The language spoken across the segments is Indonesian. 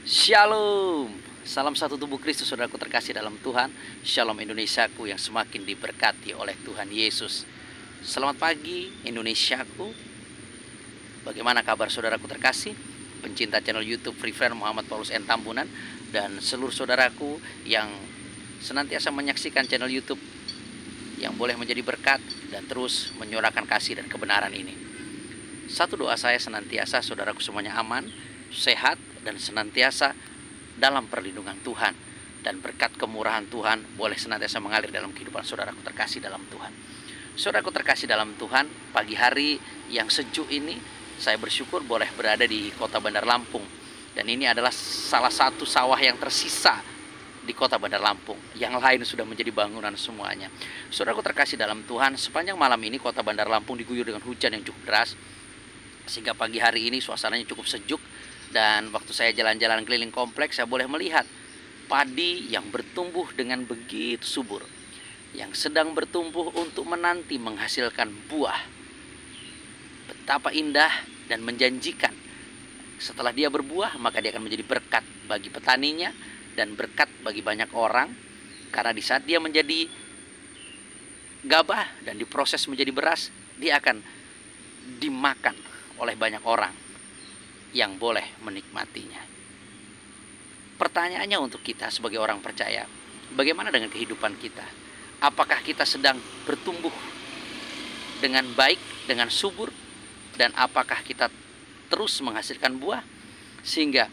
Shalom, salam satu tubuh Kristus, saudaraku terkasih dalam Tuhan. Shalom Indonesiaku yang semakin diberkati oleh Tuhan Yesus. Selamat pagi Indonesiaku. Bagaimana kabar saudaraku terkasih, pencinta channel YouTube Free Friend Muhammad Paulus N. Tambunan, dan seluruh saudaraku yang senantiasa menyaksikan channel YouTube yang boleh menjadi berkat dan terus menyuarakan kasih dan kebenaran ini. Satu doa saya senantiasa saudaraku semuanya aman, sehat, dan senantiasa dalam perlindungan Tuhan, dan berkat kemurahan Tuhan boleh senantiasa mengalir dalam kehidupan saudaraku terkasih dalam Tuhan. Saudaraku terkasih dalam Tuhan, pagi hari yang sejuk ini saya bersyukur boleh berada di kota Bandar Lampung, dan ini adalah salah satu sawah yang tersisa di kota Bandar Lampung. Yang lain sudah menjadi bangunan semuanya. Saudaraku terkasih dalam Tuhan, sepanjang malam ini kota Bandar Lampung diguyur dengan hujan yang cukup deras, sehingga pagi hari ini suasananya cukup sejuk. Dan waktu saya jalan-jalan keliling kompleks, saya boleh melihat padi yang bertumbuh dengan begitu subur, yang sedang bertumbuh untuk menanti menghasilkan buah. Betapa indah dan menjanjikan. Setelah dia berbuah, maka dia akan menjadi berkat bagi petaninya dan berkat bagi banyak orang. Karena di saat dia menjadi gabah dan diproses menjadi beras, dia akan dimakan oleh banyak orang yang boleh menikmatinya. Pertanyaannya untuk kita sebagai orang percaya, bagaimana dengan kehidupan kita? Apakah kita sedang bertumbuh dengan baik, dengan subur, dan apakah kita terus menghasilkan buah, sehingga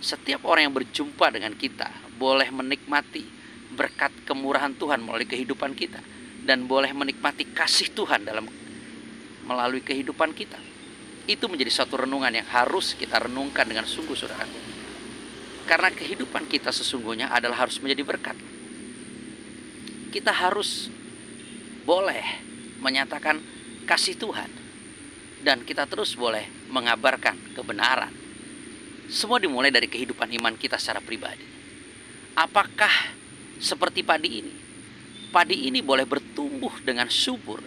setiap orang yang berjumpa dengan kita boleh menikmati berkat kemurahan Tuhan melalui kehidupan kita, dan boleh menikmati kasih Tuhan melalui kehidupan kita. Itu menjadi suatu renungan yang harus kita renungkan dengan sungguh, saudaraku. Karena kehidupan kita sesungguhnya adalah harus menjadi berkat. Kita harus boleh menyatakan kasih Tuhan, dan kita terus boleh mengabarkan kebenaran. Semua dimulai dari kehidupan iman kita secara pribadi. Apakah seperti padi ini? Padi ini boleh bertumbuh dengan subur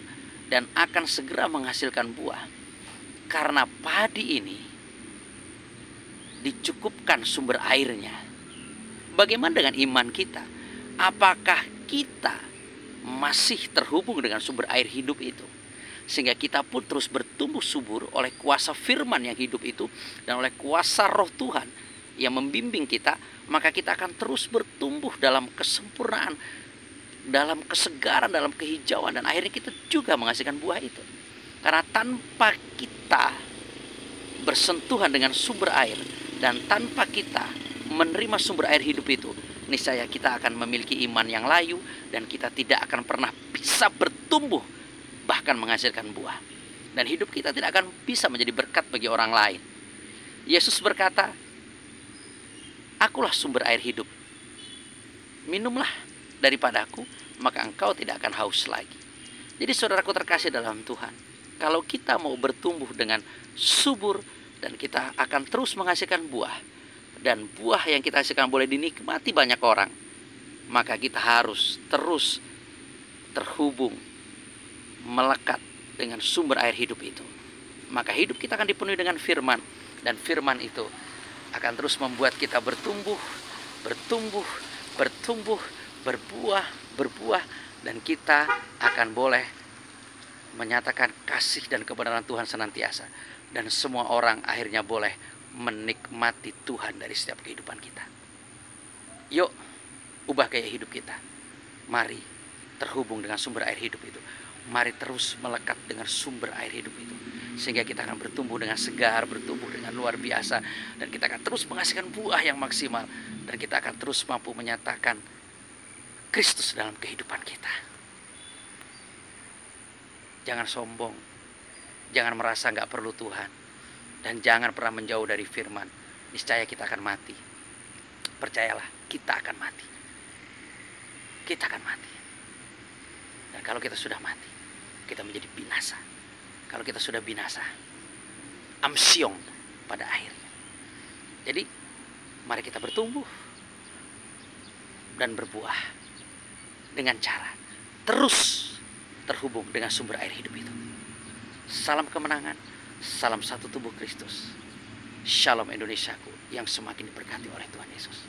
dan akan segera menghasilkan buah. Karena padi ini dicukupkan sumber airnya. Bagaimana dengan iman kita? Apakah kita masih terhubung dengan sumber air hidup itu, sehingga kita pun terus bertumbuh subur oleh kuasa firman yang hidup itu, dan oleh kuasa roh Tuhan yang membimbing kita, maka kita akan terus bertumbuh dalam kesempurnaan, dalam kesegaran, dalam kehijauan, dan akhirnya kita juga menghasilkan buah itu. Karena tanpa kita bersentuhan dengan sumber air, dan tanpa kita menerima sumber air hidup itu, niscaya kita akan memiliki iman yang layu, dan kita tidak akan pernah bisa bertumbuh, bahkan menghasilkan buah. Dan hidup kita tidak akan bisa menjadi berkat bagi orang lain. Yesus berkata, "Akulah sumber air hidup. Minumlah daripadaku, maka engkau tidak akan haus lagi." Jadi saudaraku terkasih dalam Tuhan, kalau kita mau bertumbuh dengan subur, dan kita akan terus menghasilkan buah, dan buah yang kita hasilkan boleh dinikmati banyak orang, maka kita harus terus terhubung, melekat dengan sumber air hidup itu. Maka hidup kita akan dipenuhi dengan firman, dan firman itu akan terus membuat kita bertumbuh, berbuah, dan kita akan boleh menyatakan kasih dan kebenaran Tuhan senantiasa, dan semua orang akhirnya boleh menikmati Tuhan dari setiap kehidupan kita. Yuk, ubah gaya hidup kita. Mari terhubung dengan sumber air hidup itu. Mari terus melekat dengan sumber air hidup itu, sehingga kita akan bertumbuh dengan segar, bertumbuh dengan luar biasa, dan kita akan terus menghasilkan buah yang maksimal, dan kita akan terus mampu menyatakan Kristus dalam kehidupan kita. Jangan sombong, jangan merasa nggak perlu Tuhan, dan jangan pernah menjauh dari firman. Niscaya kita akan mati. Percayalah, kita akan mati. Kita akan mati. Dan kalau kita sudah mati, kita menjadi binasa. Kalau kita sudah binasa, amsyong pada akhirnya. Jadi, mari kita bertumbuh dan berbuah dengan cara terus terhubung dengan sumber air hidup itu. Salam kemenangan, salam satu tubuh Kristus. Shalom Indonesiaku yang semakin diberkati oleh Tuhan Yesus.